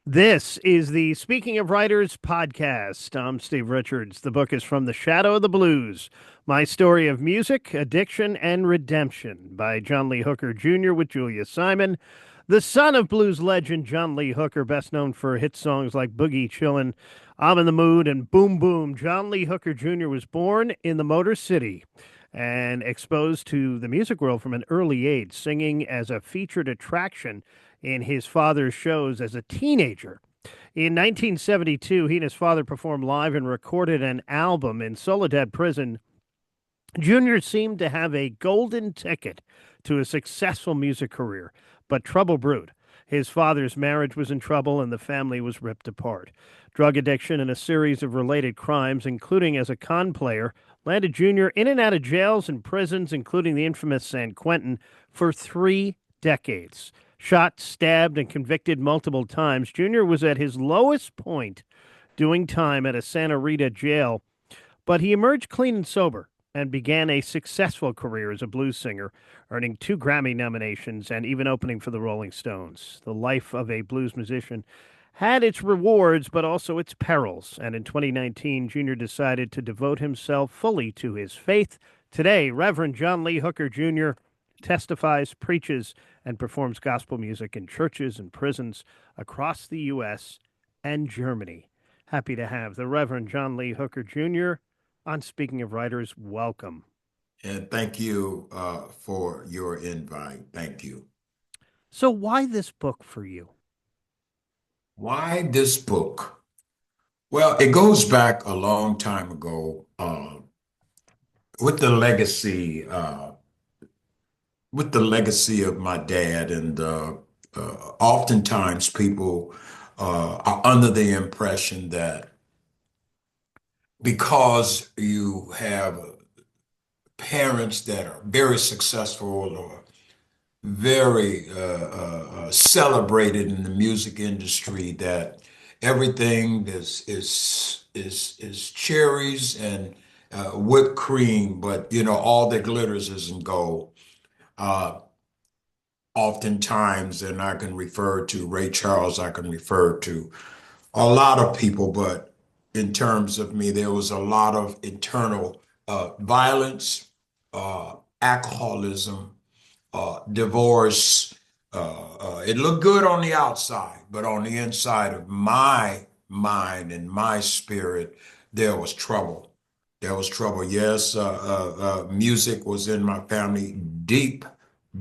This is the Speaking of Writers podcast. I'm Steve Richards. The book is From the Shadow of the Blues, My Story of Music, Addiction, and Redemption by John Lee Hooker Jr. with Julia Simon. The son of blues legend John Lee Hooker, best known for hit songs like Boogie Chillun, I'm in the Mood, and Boom Boom. John Lee Hooker Jr. was born in the Motor City and exposed to the music world from an early age, singing as a featured attraction in his father's shows as a teenager. In 1972, he and his father performed live and recorded an album in Soledad Prison. Junior seemed to have a golden ticket to a successful music career, but trouble brewed. His father's marriage was in trouble and the family was ripped apart. Drug addiction and a series of related crimes, including as a con player, landed Junior in and out of jails and prisons, including the infamous San Quentin, for 3 decades. Shot, stabbed, and convicted multiple times, Junior was at his lowest point doing time at a Santa Rita jail, but he emerged clean and sober and began a successful career as a blues singer, earning 2 Grammy nominations and even opening for the Rolling Stones. The life of a blues musician had its rewards, but also its perils. And in 2019, Junior decided to devote himself fully to his faith. Today, Reverend John Lee Hooker Jr. testifies, preaches, and performs gospel music in churches and prisons across the U.S. and Germany. Happy to have the Reverend John Lee Hooker Jr. on Speaking of Writers. Welcome. And thank you for your invite. Thank you. So, why this book for you? Why this book? Well, it goes back a long time ago with the legacy, of my dad, and oftentimes people are under the impression that because you have parents that are very successful or very celebrated in the music industry, that everything is cherries and whipped cream, but all that glitters isn't gold. Uh, Oftentimes, and I can refer to Ray Charles, I can refer to a lot of people, but in terms of me, there was a lot of internal violence, alcoholism, divorce. It looked good on the outside, but on the inside of my mind and my spirit, there was trouble. There was trouble. Yes, music was in my family, deep,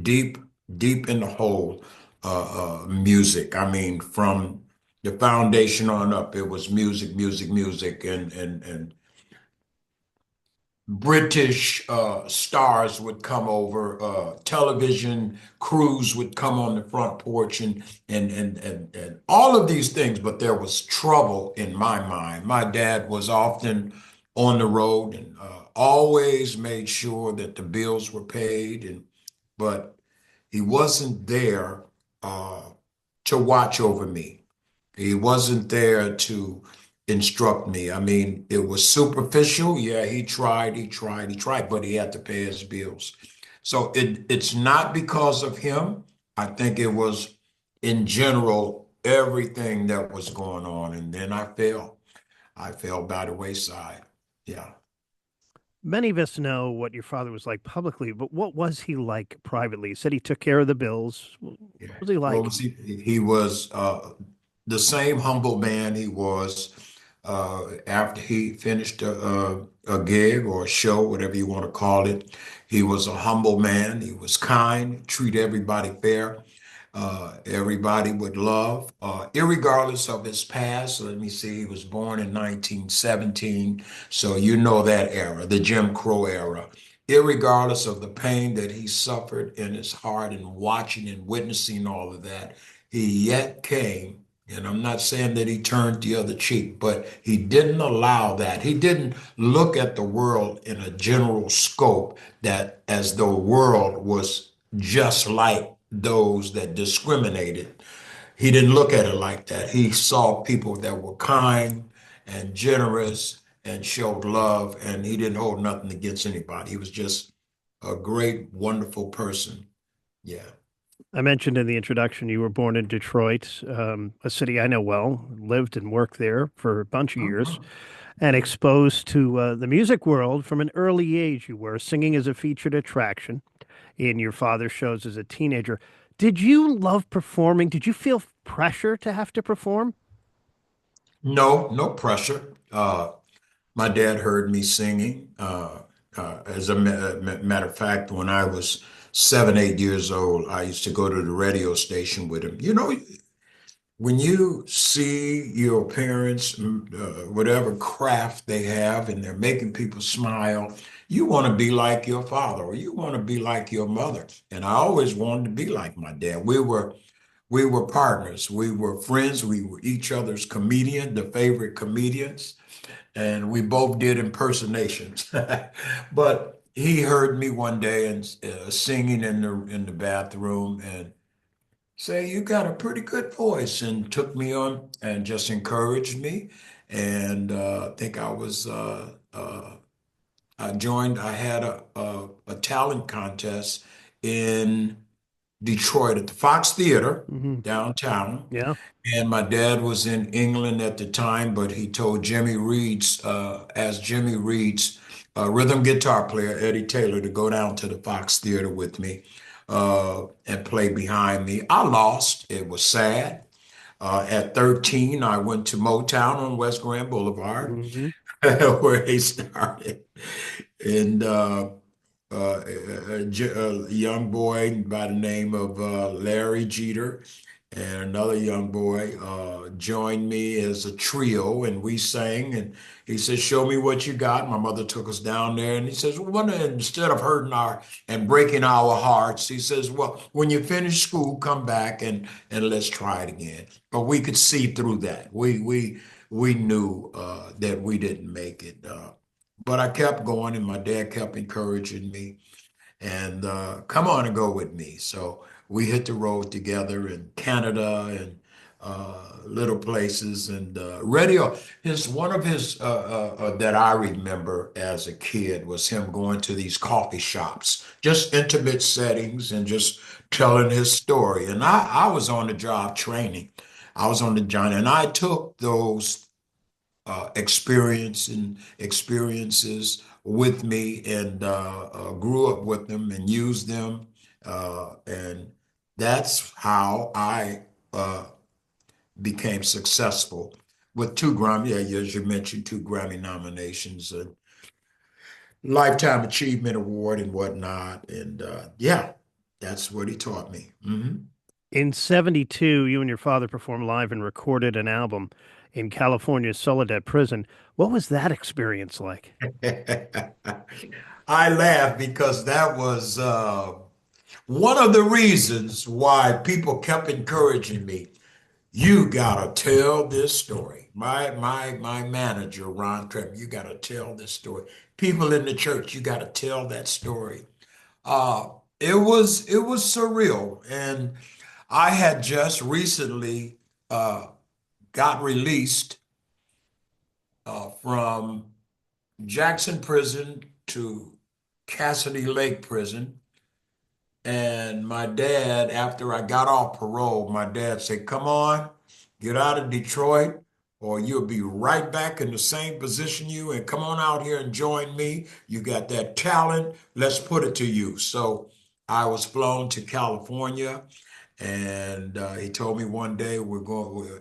deep, deep in the hole. Music. I mean, from the foundation on up, it was music, music, music, and British stars would come over, television crews would come on the front porch and all of these things, but there was trouble in my mind. My dad was often on the road and always made sure that the bills were paid, and but he wasn't there uh, to watch over me. He wasn't there to instruct me. I mean, it was superficial. Yeah, he tried, he tried, he tried, but he had to pay his bills. So it's not because of him. I think it was in general everything that was going on. And then I fell. I fell by the wayside. Yeah. Many of us know what your father was like publicly, but what was he like privately? You said he took care of the bills. What Yeah. was he What like? was he? He was the same humble man he was after he finished a gig or a show, whatever you want to call it. He was a humble man. He was kind, treat everybody fair. Everybody would love, irregardless of his past. Let me see, he was born in 1917, so you know that era, the Jim Crow era. Irregardless of the pain that he suffered in his heart and watching and witnessing all of that, he yet came. And I'm not saying that he turned the other cheek, but he didn't allow that. He didn't look at the world in a general scope that as the world was just like those that discriminated. He didn't look at it like that. He saw people that were kind and generous and showed love, and he didn't hold nothing against anybody. He was just a great, wonderful person. Yeah. I mentioned in the introduction you were born in Detroit, a city I know well, lived and worked there for a bunch of years, Mhm. and exposed to the music world from an early age. You were singing as a featured attraction in your father's shows as a teenager. Did you love performing? Did you feel pressure to have to perform? No, no pressure. My dad heard me singing. As a matter of fact, when I was 7, 8 years old, I used to go to the radio station with him. You know, when you see your parents, whatever craft they have, and they're making people smile, you want to be like your father or you want to be like your mother. And I always wanted to be like my dad. We were partners. We were friends. We were each other's comedian, the favorite comedians, and we both did impersonations. But he heard me one day and singing in the bathroom and say, "You got a pretty good voice," and took me on and just encouraged me. And I think I joined. I had a talent contest in Detroit at the Fox Theater Hmm. downtown. Yeah. And my dad was in England at the time, but he told Jimmy Reed's, asked Jimmy Reed's rhythm guitar player, Eddie Taylor, to go down to the Fox Theater with me and play behind me. I lost. It was sad. At 13, I went to Motown on West Grand Boulevard, Hmm. where he started. And a young boy by the name of Larry Jeter and another young boy joined me as a trio, and we sang. And he said, "Show me what you got." My mother took us down there, and he says, "Well, instead of hurting our and breaking our hearts," he says, "Well, when you finish school, come back and let's try it again." But we could see through that. We knew that we didn't make it. But I kept going, and my dad kept encouraging me and come on and go with me. So we hit the road together in Canada and little places. And radio, one of his that I remember as a kid was him going to these coffee shops, just intimate settings and just telling his story. And I was on the job training. I was on the job, and I took those experiences with me and grew up with them and used them. And that's how I became successful with two Grammy, yeah, as you mentioned, two Grammy nominations, a Lifetime Achievement Award and whatnot. And yeah, that's what he taught me. In 72, you and your father performed live and recorded an album in California's Soledad Prison. What was that experience like? I laugh because that was one of the reasons why people kept encouraging me. You gotta tell this story. My manager, Ron Trep, you gotta tell this story. People in the church, you gotta tell that story. Uh, it was surreal, and I had just recently got released from Jackson Prison to Cassidy Lake Prison. And my dad, after I got off parole, my dad said, "Come on, get out of Detroit, or you'll be right back in the same position you, and come on out here and join me. You got that talent. Let's put it to use." So I was flown to California, and he told me one day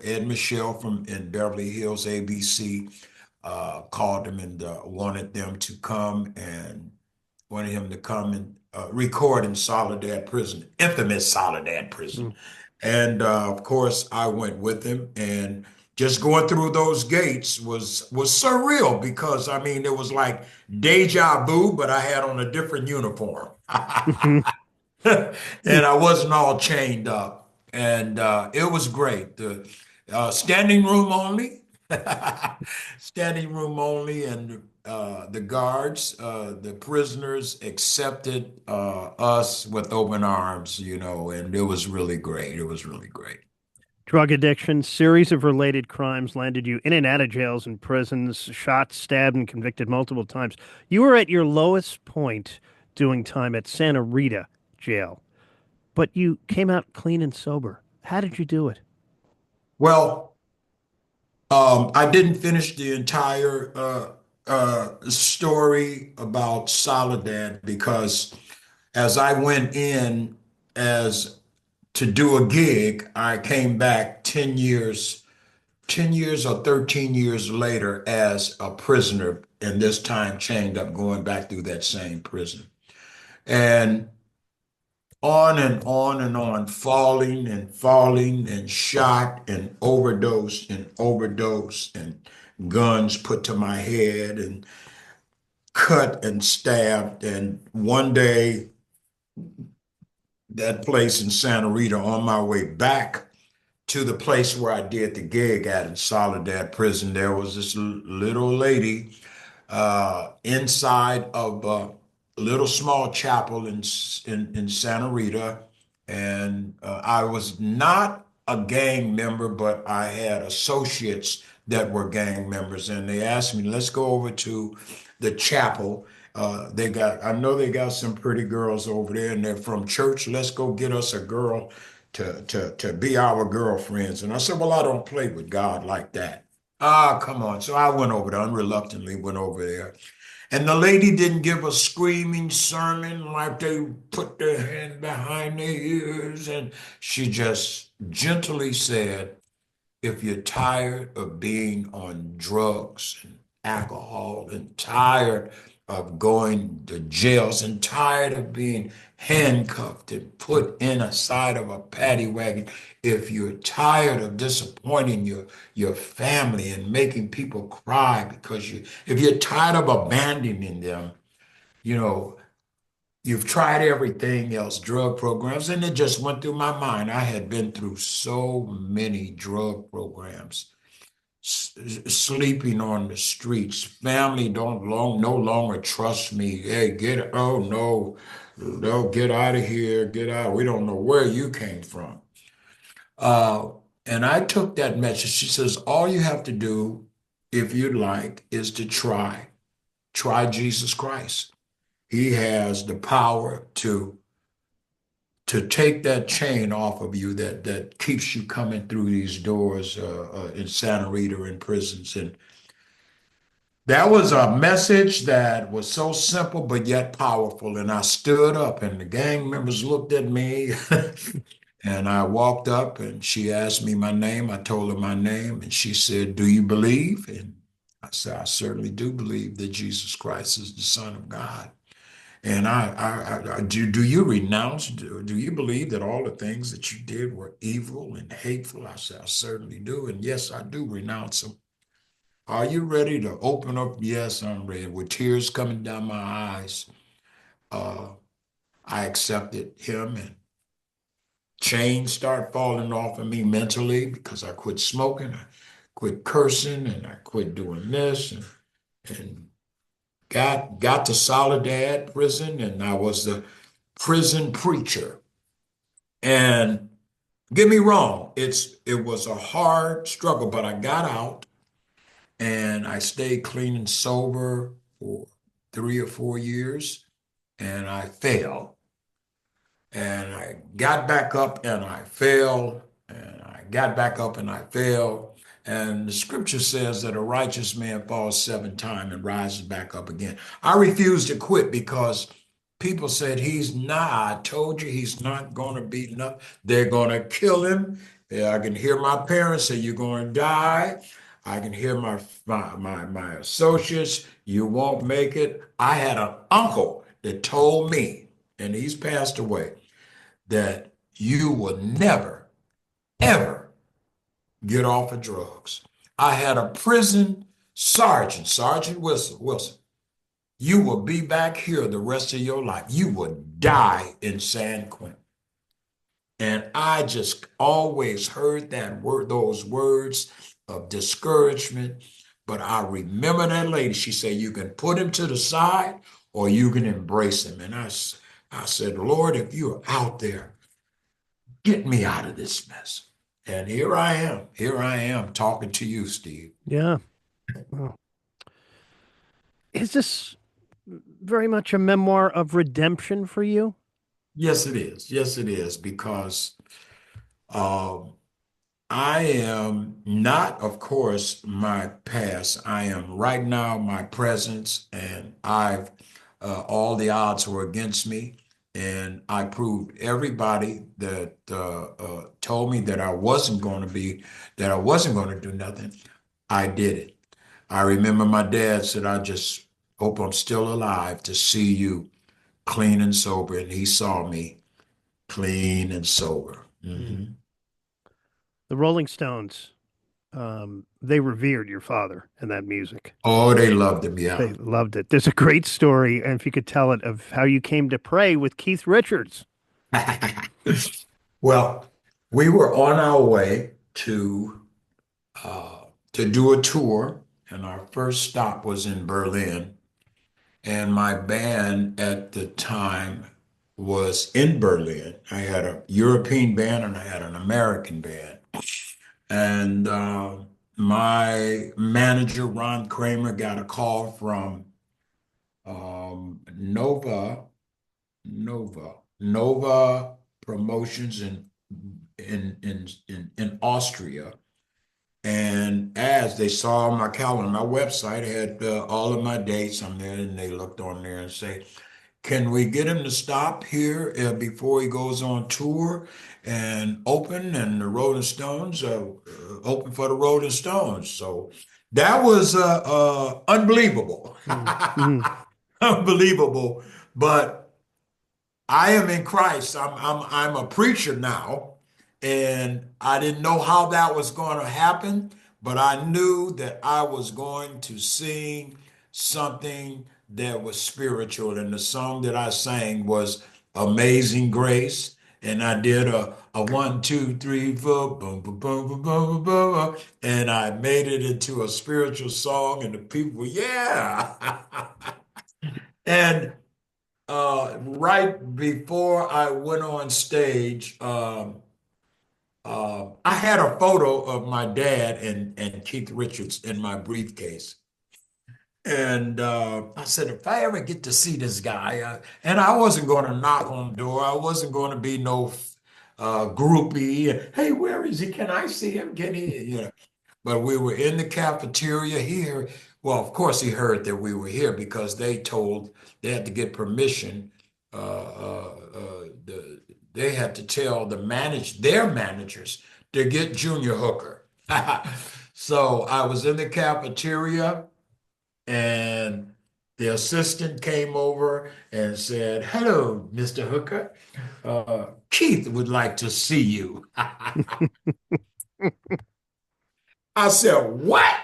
Ed Michelle from in Beverly Hills, ABC, called him and wanted him to come and record in Soledad Prison, infamous Soledad Prison. Mm. And of course, I went with him, and just going through those gates was surreal because I mean it was like deja vu, but I had on a different uniform. And I wasn't all chained up, and it was great. The standing room only, standing room only, and the guards, the prisoners accepted us with open arms, and it was really great. It was really great. Drug addiction, series of related crimes landed you in and out of jails and prisons, shot, stabbed, and convicted multiple times. You were at your lowest point doing time at Santa Rita jail. but you came out clean and sober. How did you do it? Well, I didn't finish the entire story about Soledad because as I went in as to do a gig, I came back 10 years or 13 years later as a prisoner, and this time chained up going back through that same prison. And on and on and on, falling and shot and overdosed and guns put to my head and cut and stabbed. And one day, that place in Santa Rita, on my way back to the place where I did the gig at in Soledad Prison, there was this little lady inside of a little small chapel in Santa Rita, and I was not a gang member, but I had associates that were gang members, and they asked me, "Let's go over to the chapel. I know they got some pretty girls over there, and they're from church. Let's go get us a girl to be our girlfriends." And I said, "Well, I don't play with God like that." Ah, come on. So I went over there, unreluctantly went over there. And the lady didn't give a screaming sermon like they put their hand behind their ears. And she just gently said, if you're tired of being on drugs and alcohol and tired of going to jails and tired of being handcuffed and put in a side of a paddy wagon, if you're tired of disappointing your family and making people cry because if you're tired of abandoning them, you know, you've tried everything else, drug programs, and it just went through my mind. I had been through so many drug programs, sleeping on the streets. Family no longer trust me. Hey, oh no, get out of here, get out. We don't know where you came from. Uh, and I took that message. She says, all you have to do, if you'd like, is to try Jesus Christ. He has the power to take that chain off of you that keeps you coming through these doors in Santa Rita in prisons. And that was a message that was so simple but yet powerful. And I stood up, and the gang members looked at me, and I walked up, and she asked me my name. I told her my name, and she said, "Do you believe?" And I said, "I certainly do believe that Jesus Christ is the Son of God." And do you renounce, do you believe that all the things that you did were evil and hateful? I said, I certainly do. And yes, I do renounce them. Are you ready to open up? Yes, I'm ready. With tears coming down my eyes, uh, I accepted him, and chains start falling off of me mentally because I quit smoking, I quit cursing, and I quit doing this and got to Soledad Prison, and I was the prison preacher. And get me wrong, it was a hard struggle, but I got out and I stayed clean and sober for 3 or 4 years, and I failed. And I got back up and I failed, and I got back up and I failed. And the scripture says that a righteous man falls 7 times and rises back up again. I refused to quit because people said he's not. I told you he's not going to be nothing. They're going to kill him. Yeah, I can hear my parents say you're going to die. I can hear my associates, you won't make it. I had an uncle that told me, and he's passed away, that you will never, ever get off of drugs. I had a prison sergeant, Sergeant Wilson. You will be back here the rest of your life. You will die in San Quentin. And I just always heard that word, those words of discouragement. But I remember that lady. She said, you can put him to the side or you can embrace him. And I said, Lord, if you're out there, get me out of this mess. And here I am. Here I am talking to you, Steve. Yeah. Well, is this very much a memoir of redemption for you? Yes, it is. Yes, it is. Because um, I am not, of course, my past. I am right now my presence, and I've all the odds were against me, and I proved everybody that told me that I wasn't going to be, that I wasn't going to do nothing. I did it. I remember my dad said, "I just hope I'm still alive to see you clean and sober," and he saw me clean and sober. Mm. Hmm. The Rolling Stones, they revered your father and that music. Oh, they loved him, yeah. They loved it. There's a great story, and if you could tell it, of how you came to pray with Keith Richards. Well, we were on our way to do a tour, and our first stop was in Berlin. And my band at the time was in Berlin. I had a European band and I had an American band. And my manager, Ron Kramer, got a call from Nova Promotions in Austria. And as they saw my calendar, my website had all of my dates on there, and they looked on there and say, "Can we get him to stop here before he goes on tour and open?" And the Rolling Stones open for the Rolling Stones. So that was unbelievable, Mm. Mm. unbelievable. But I am in Christ. I'm a preacher now, and I didn't know how that was going to happen, but I knew that I was going to sing something that was spiritual, and the song that I sang was "Amazing Grace." And I did a one, two, three, four, boom, boom, boom, boom, boom, boom, boom, and I made it into a spiritual song, and the people, yeah. And right before I went on stage, I had a photo of my dad and Keith Richards in my briefcase. And I said, if I ever get to see this guy, and I wasn't going to knock on the door, I wasn't going to be no groupie. Hey, where is he? Can I see him? Can he? You know. But we were in the cafeteria here. Well, of course, he heard that we were here because they had to get permission. They had to tell their managers to get Junior Hooker. So I was in the cafeteria, and the assistant came over and said, "Hello, Mr. Hooker. Keith would like to see you." I said, "What?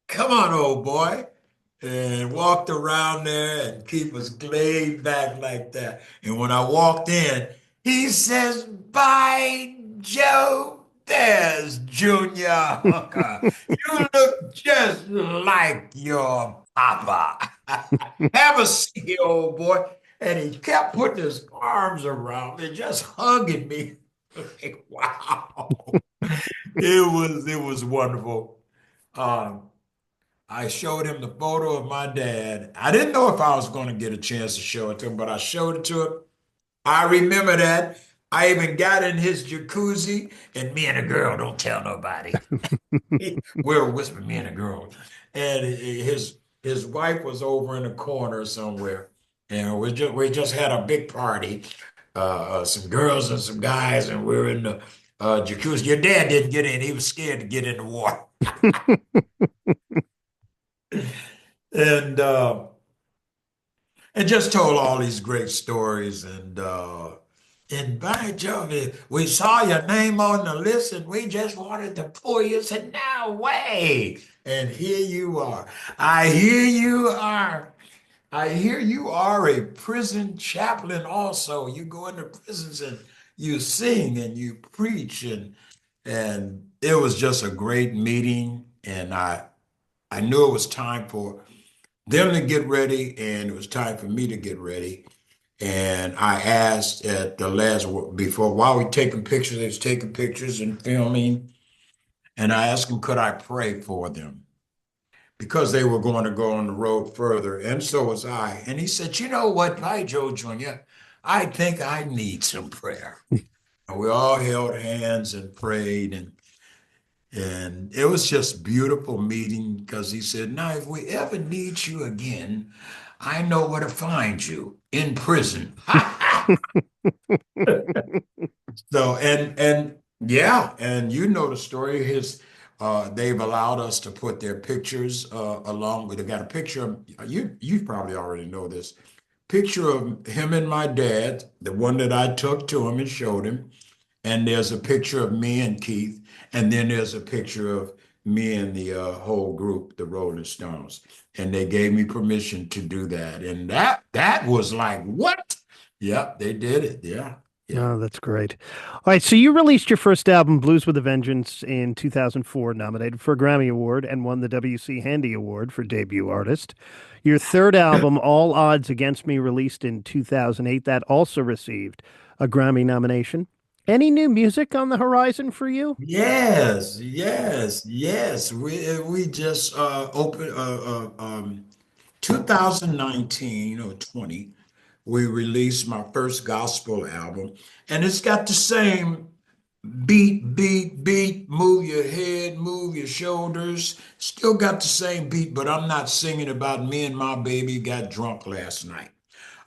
Come on, old boy." And walked around there, and Keith was laid back like that. And when I walked in, he says, "By Joe, there's Junior Hooker. You look just like your papa." Have a seat, old boy. And he kept putting his arms around me, just hugging me. Like, wow. It was wonderful. Um, I showed him the photo of my dad. I didn't know if I was going to get a chance to show it to him, but I showed it to him. I remember that. I even got in his jacuzzi, and me and a girl, don't tell nobody. We were whispering, me and a girl. And his wife was over in the corner somewhere. And we just had a big party. Some girls and some guys, and we were in the jacuzzi. Your dad didn't get in. He was scared to get in the water. And and just told all these great stories. And by Jove, we saw your name on the list, and we just wanted to pull you. Said, "No way!" And here you are. I hear you are. I hear you are a prison chaplain. Also, you go into prisons and you sing and you preach, and it was just a great meeting. And I knew it was time for them to get ready, and it was time for me to get ready. And I asked at the last, before, while we taking pictures, they was taking pictures and filming. And I asked them, could I pray for them? Because they were going to go on the road further. And so was I. And he said, "You know what, by Joe Jr., I think I need some prayer. And we all held hands and prayed, and it was just beautiful meeting because he said, "Now, if we ever need you again, I know where to find you in prison." So and yeah, and you know the story. They've allowed us to put their pictures along with. They got a picture of you probably already know this picture of him and my dad, the one that I took to him and showed him. And there's a picture of me and Keith, and then there's a picture of me and the whole group, the Rolling Stones. And they gave me permission to do that, and that was like what? Yep, they did it. Yeah, yeah. Oh, that's great. All right, so you released your first album, Blues with a Vengeance, in 2004, nominated for a Grammy Award, and won the W.C. Handy Award for Debut Artist. Your third album, All Odds Against Me, released in 2008, that also received a Grammy nomination. Any new music on the horizon for you? Yes, yes, yes. We just opened 2019 or 20. We released my first gospel album, and it's got the same beat, beat, beat, move your head, move your shoulders. Still got the same beat, but I'm not singing about me and my baby got drunk last night.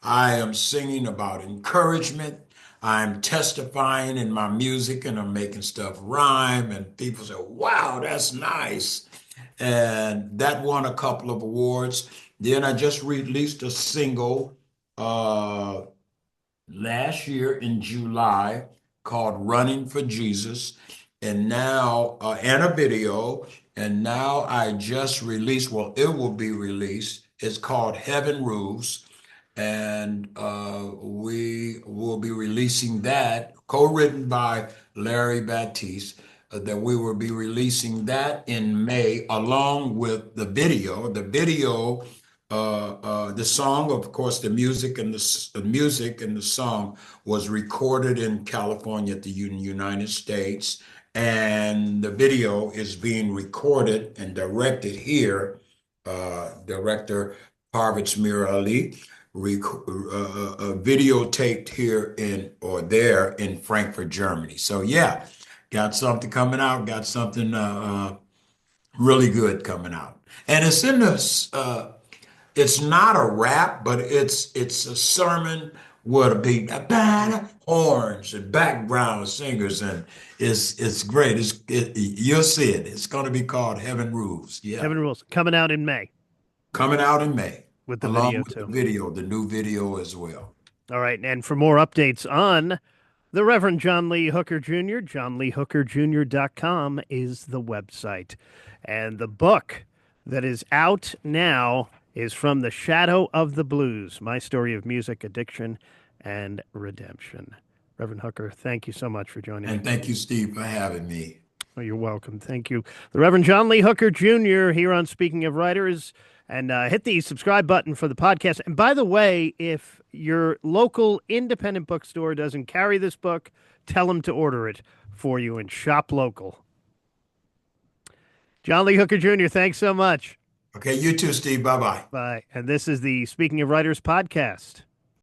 I am singing about encouragement. I'm testifying in my music and I'm making stuff rhyme. And people say, wow, that's nice. And that won a couple of awards. Then I just released a single uh, last year in July called Running for Jesus. And now, and a video. And now I just released, well, it will be released. It's called Heaven Rules, and we will be releasing that, co-written by Larry Baptiste, that we will be releasing that in May, along with the video. The song, of course, the music and the song was recorded in California at the United States, and the video is being recorded and directed here. Director Parvez Mir Ali videotaped here in or there in Frankfurt, Germany. So yeah, got something coming out. Got something really good coming out, and it's in this. It's not a rap, but it's a sermon with a big horns and background singers, and it's great. You'll see it. It's going to be called Heaven Rules. Yeah, Heaven Rules, coming out in May coming out in May, with the along video, with the too. video, the new video as well. All right, and for more updates on the Reverend John Lee Hooker Jr., johnleehookerjr.com is the website. And the book that is out now is From the Shadow of the Blues, My Story of Music, Addiction, and Redemption. Reverend Hooker, thank you so much for joining me. And thank you, Steve, for having me. Oh, you're welcome. Thank you. The Reverend John Lee Hooker Jr. here on Speaking of Writers. And hit the subscribe button for the podcast. And by the way, if your local independent bookstore doesn't carry this book, tell them to order it for you and shop local. John Lee Hooker Jr., thanks so much. Okay, you too, Steve. Bye-bye. Bye. And this is the Speaking of Writers podcast.